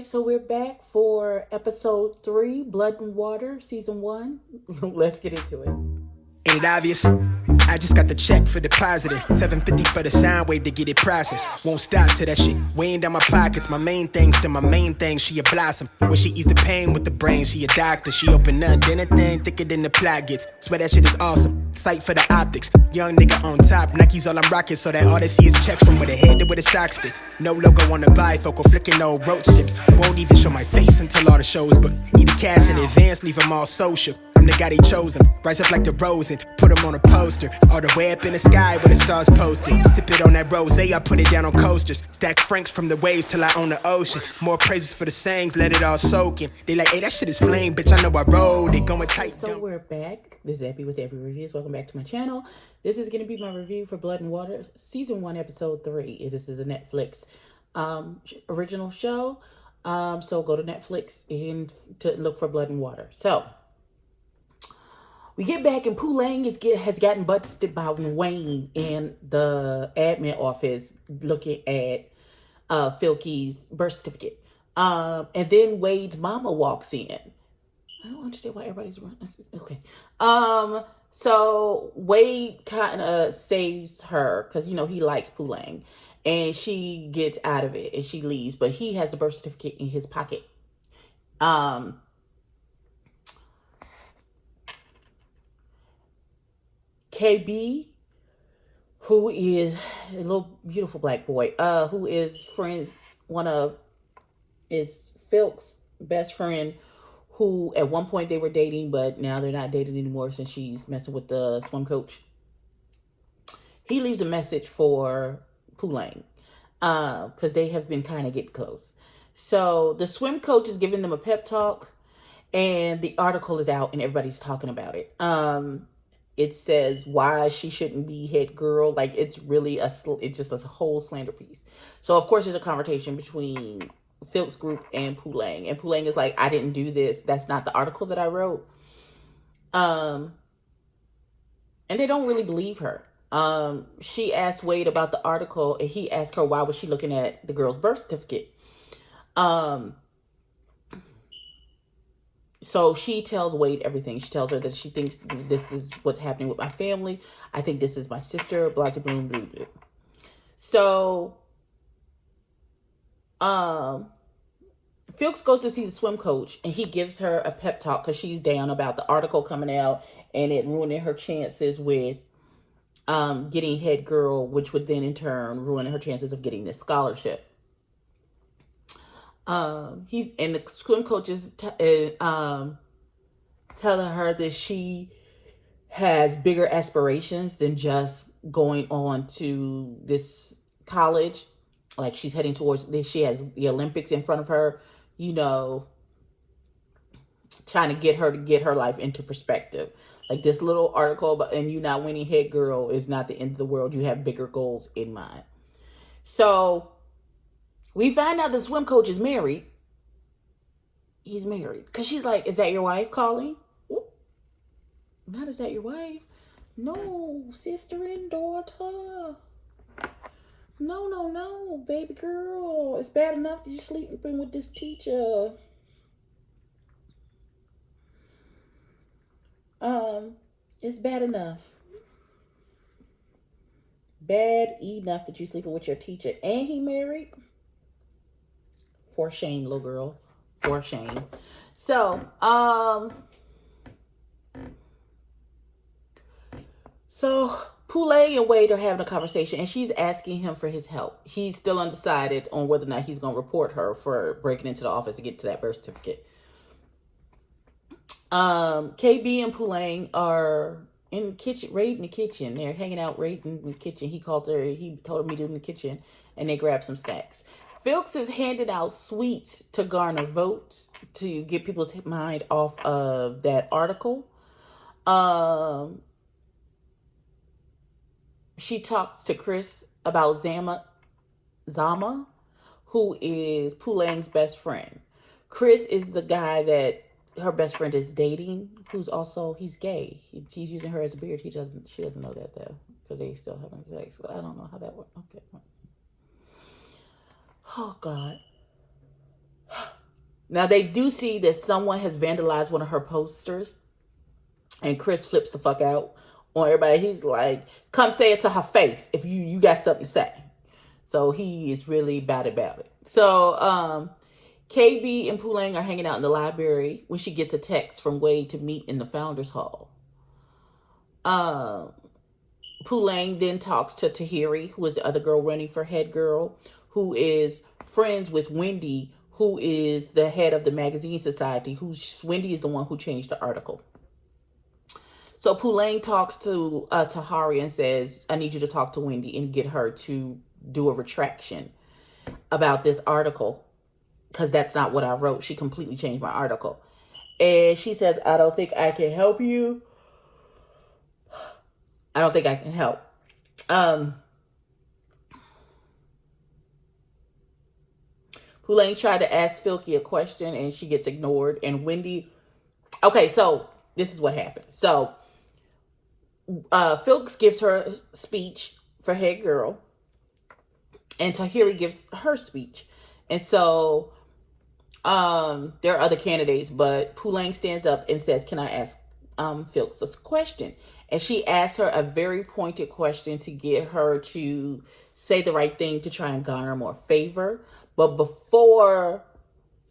so we're back for episode 3, Blood and Water, season 1. Let's get into it. Ain't it obvious? I just got the check for depositing. $750 for the sound wave to get it processed. Won't stop till that shit weighing down my pockets. My main thing's to my main thing. She a blossom. When she ease the pain with the brain, she a doctor. She open up, then a thing thicker than the plot gets. Swear that shit is awesome. Sight for the optics. Young nigga on top. Nike's all I'm rocking, so that all they see is checks from where the head to where the socks fit. No logo on the bifocal, flicking old roach tips. Won't even show my face until all the shows book. Need the cash in advance, leave them all social. I'm the guy they chosen. Rise up like the rose and put them on a poster. All the way up in the sky where the stars posted. Sip it on that rose, I put it down on coasters. Stack francs from the waves till I own the ocean. More praises for the sayings, let it all soak in. They like, hey, that shit is flame, bitch, I know I rode it. Going tight. So we're back. This is Epi with Epi Reviews. Welcome back to my channel. This is going to be my review for Blood and Water, season 1, episode 3. This is a Netflix original show. So go to Netflix and to look for Blood and Water. So we get back and Pooh Lang has gotten busted by Wayne in the admin office looking at Filky's birth certificate. And then Wade's mama walks in. I don't understand why everybody's running. Okay. So Wade kind of saves her because, you know, he likes Pooh Lang. And she gets out of it and she leaves. But he has the birth certificate in his pocket. KB, who is a little beautiful black boy, who is one of Phil's best friend, who at one point they were dating, but now they're not dating anymore since she's messing with the swim coach. He leaves a message for Pooh Lang, because they have been kind of getting close. So the swim coach is giving them a pep talk, and the article is out and everybody's talking about it. It says why she shouldn't be head girl. Like, it's really it's just a whole slander piece. So of course there's a confrontation between Phil's group and Pooh Lang. And Pooh Lang is like, I didn't do this. That's not the article that I wrote. And they don't really believe her. She asked Wade about the article and he asked her why was she looking at the girl's birth certificate. So she tells Wade everything. She tells her that she thinks this is what's happening with my family. I think this is my sister, blah, blah, blah, blah, blah. So, Felix goes to see the swim coach and he gives her a pep talk because she's down about the article coming out and it ruining her chances with getting head girl, which would then in turn ruin her chances of getting this scholarship. The swim coach is telling her that she has bigger aspirations than just going on to this college. Like, she's heading towards this. She has the Olympics in front of her, you know, trying to get her life into perspective. Like, this little article and you not winning head girl is not the end of the world. You have bigger goals in mind. So we find out the swim coach is married. He's married. Because she's like, is that your wife calling? Not, is that your wife? No, sister and daughter. No, baby girl. It's bad enough that you're sleeping with this teacher. It's bad enough. Bad enough that you're sleeping with your teacher. And he married? For shame, little girl. For shame. So, Pooh Lang and Wade are having a conversation and she's asking him for his help. He's still undecided on whether or not he's going to report her for breaking into the office to get to that birth certificate. KB and Pooh Lang are in the kitchen, raiding the kitchen. They're hanging out, raiding the kitchen. He told her meet him in the kitchen and they grabbed some snacks. Philks is handing out sweets to garner votes to get people's mind off of that article. She talks to Chris about Zama, who is Pooh Lang's best friend. Chris is the guy that her best friend is dating, he's gay. He's using her as a beard. She doesn't know that though, because they still having sex. But I don't know how that works. Okay. Oh God. Now they do see that someone has vandalized one of her posters, and Chris flips the fuck out on everybody. He's like, come say it to her face if you got something to say. So he is really bad about it. So KB and Pulang are hanging out in the library when she gets a text from Wade to meet in the Founders Hall. Pulang then talks to Tahiri, who is the other girl running for head girl, who is friends with Wendy, who is the head of the magazine society. Wendy is the one who changed the article. So Pulang talks to Tahari and says, I need you to talk to Wendy and get her to do a retraction about this article, because that's not what I wrote. She completely changed my article. And she says, I don't think I can help you. I don't think I can help. Pulang tried to ask Filky a question and she gets ignored. And Wendy... Okay, so this is what happened. So Filks gives her a speech for head girl. And Tahiri gives her speech. And so there are other candidates, but Pulang stands up and says, can I ask Filks a question? And she asks her a very pointed question to get her to say the right thing to try and garner more favor. But before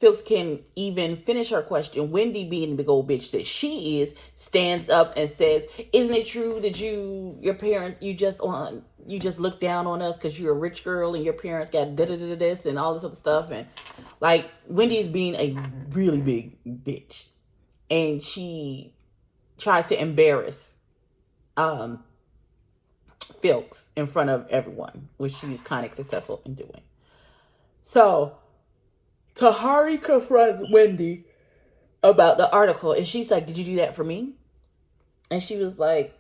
Filks can even finish her question, Wendy, being the big old bitch that she is, stands up and says, isn't it true that your parents, you just look down on us because you're a rich girl and your parents got this and all this other stuff? And like, Wendy's being a really big bitch, and she tries to embarrass Filks in front of everyone, which she's kind of successful in doing. So Tahari confronts Wendy about the article, and she's like, did you do that for me? And she was like,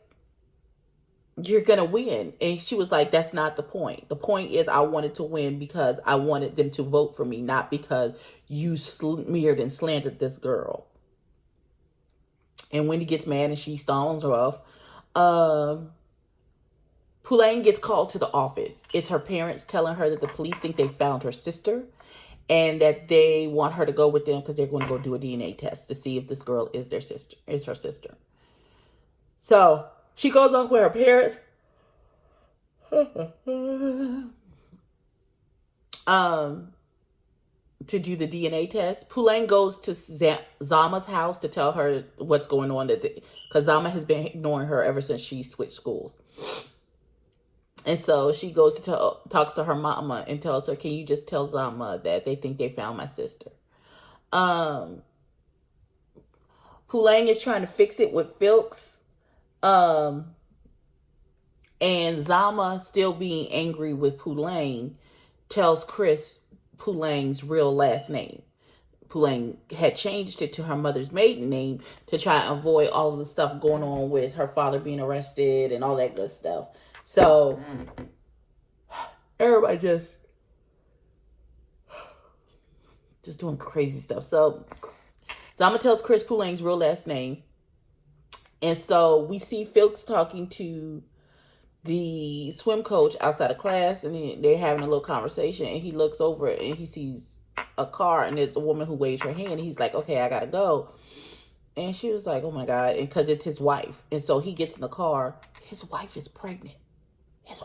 you're gonna win. And she was like, that's not the point. The point is I wanted to win because I wanted them to vote for me, not because you smeared and slandered this girl. And Wendy gets mad and she storms her off. Pulang gets called to the office. It's her parents telling her that the police think they found her sister and that they want her to go with them because they're going to go do a DNA test to see if this girl is her sister. So she goes off with her parents. To do the DNA test. Pulang goes to Zama's house to tell her what's going on, because Zama has been ignoring her ever since she switched schools. And so she goes to talks to her mama and tells her, can you just tell Zama that they think they found my sister? Pulang is trying to fix it with Filks. And Zama, still being angry with Pulang, tells Chris Pulang's real last name. Pulang had changed it to her mother's maiden name to try and avoid all of the stuff going on with her father being arrested and all that good stuff. So everybody just doing crazy stuff. So Zama tells Chris Pulang's real last name. And so we see Filks talking to the swim coach outside of class, and they're having a little conversation, and he looks over and he sees a car, and there's a woman who waves her hand, and he's like, okay, I gotta go. And she was like, oh my God, and because it's his wife. And so he gets in the car. His wife is pregnant. I was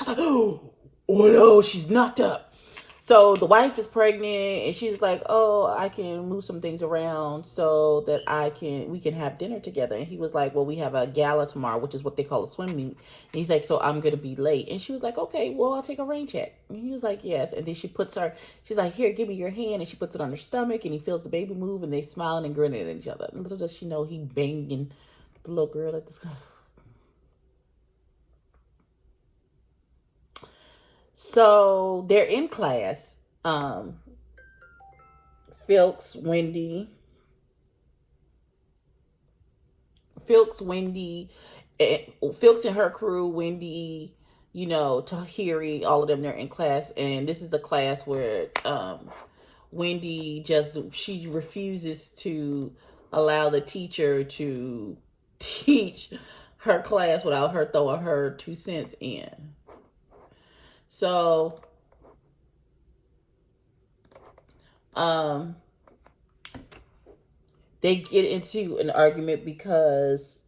like, oh no, she's knocked up. So the wife is pregnant, and she's like, oh, I can move some things around so that we can have dinner together. And he was like, well, we have a gala tomorrow, which is what they call a swim meet. And he's like, so I'm going to be late. And she was like, okay, well, I'll take a rain check. And he was like, yes. And then she's like, here, give me your hand. And she puts it on her stomach, and he feels the baby move, and they smiling and grinning at each other. And little does she know he banging the little girl at this. So they're in class. Filks, Wendy, Filks and her crew, Wendy, Tahiri, all of them, they're in class. And this is the class where Wendy she refuses to allow the teacher to teach her class without her throwing her 2 cents in. So Um, they get into an argument because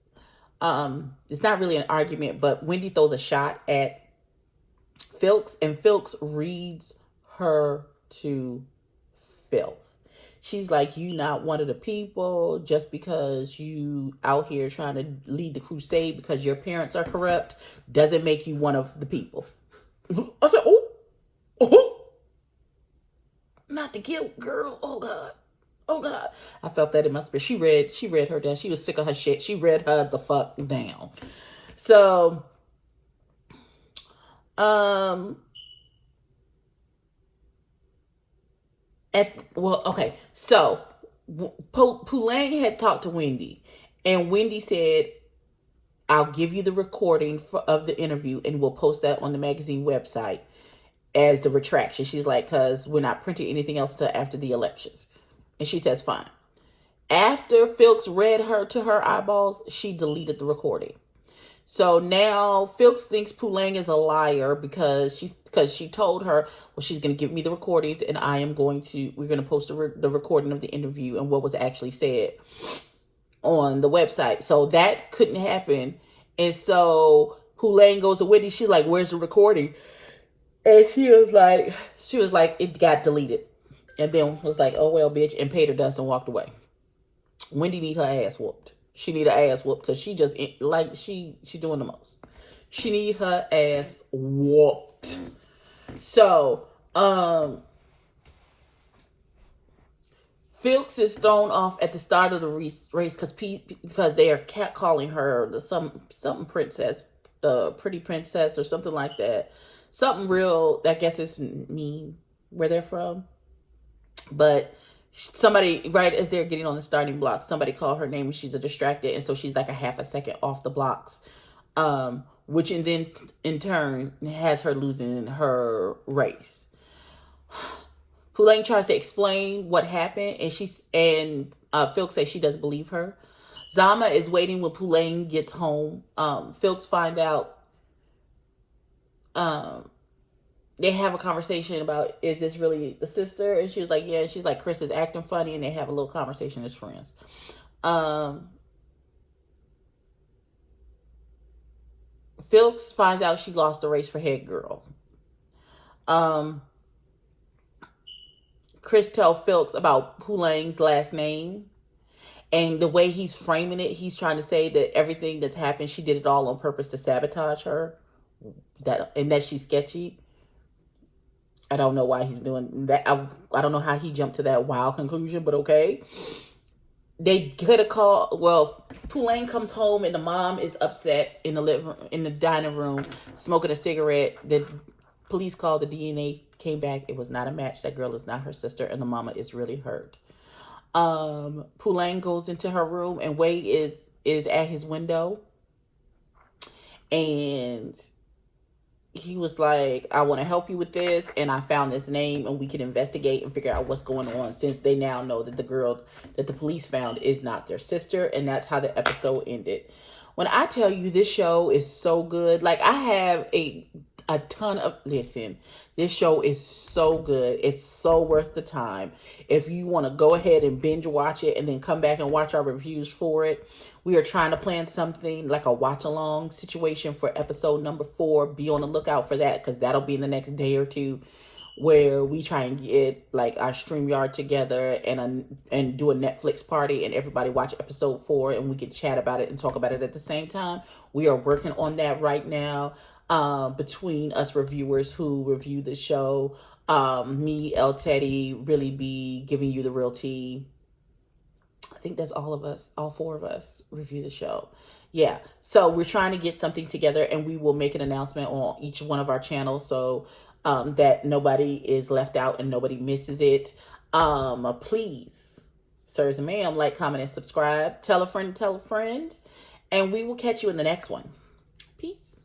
it's not really an argument, but Wendy throws a shot at Filks, and Filks reads her to filth. She's like, you not one of the people just because you out here trying to lead the crusade because your parents are corrupt doesn't make you one of the people. I said, oh, not the guilt, girl. Oh God. Oh God. I felt that in my spirit. She read her down. She was sick of her shit. She read her the fuck down. So, so Poulang had talked to Wendy, and Wendy said, I'll give you the recording of the interview and we'll post that on the magazine website as the retraction. She's like, because we're not printing anything else till after the elections. And she says, fine. After Filks read her to her eyeballs, she deleted the recording. So now Filks thinks Poulang is a liar because she told her, well, she's going to give me the recordings and we're going to post the recording of the interview and what was actually said on the website. So that couldn't happen. And so Poulang goes to Wendy. She's like, where's the recording? And she was like, it got deleted. And then was like, oh, well, bitch, and paid her dust and walked away. Wendy need her ass whooped. She need her ass whooped because she just, like, she doing the most. She need her ass whooped. So, Filks is thrown off at the start of the race because they are catcalling her something princess, the pretty princess or something like that. Something real, I guess it's mean where they're from. But somebody, right as they're getting on the starting blocks, somebody called her name and she's distracted. And so she's like a half a second off the blocks, which in turn has her losing her race. Poulang tries to explain what happened and Filks says she doesn't believe her. Zama is waiting when Poulang gets home. Filks find out, they have a conversation about, is this really the sister? And she was like, yeah. She's like, Chris is acting funny, and they have a little conversation as friends. Filks finds out she lost the race for head girl. Chris tells Filks about Poulang's last name. And the way he's framing it, he's trying to say that everything that's happened, she did it all on purpose to sabotage her. And that she's sketchy. I don't know why he's doing that. I don't know how he jumped to that wild conclusion, but okay. They could have called, well, Poulang comes home and the mom is upset in the dining room, smoking a cigarette. The police called, the DNA came back. It was not a match. That girl is not her sister, and the mama is really hurt. Poulang goes into her room and Wade is at his window. And he was like, I want to help you with this, and I found this name, and we can investigate and figure out what's going on, since they now know that the girl that the police found is not their sister. And that's how the episode ended. When I tell you this show is so good, like, I have a ton of, listen, this show is so good. It's so worth the time. If you want to go ahead and binge watch it and then come back and watch our reviews for it, we are trying to plan something like a watch along situation for episode number 4. Be on the lookout for that, because that'll be in the next day or two, where we try and get like our StreamYard together and do a Netflix party and everybody watch episode 4 and we can chat about it and talk about it at the same time. We are working on that right now. Between us reviewers who review the show, me, El Teddy, really be giving you the real tea. I think that's all 4 of us review the show. Yeah. So we're trying to get something together, and we will make an announcement on each one of our channels so that nobody is left out and nobody misses it. Please, sirs and ma'am, like, comment, and subscribe. Tell a friend, and we will catch you in the next one. Peace.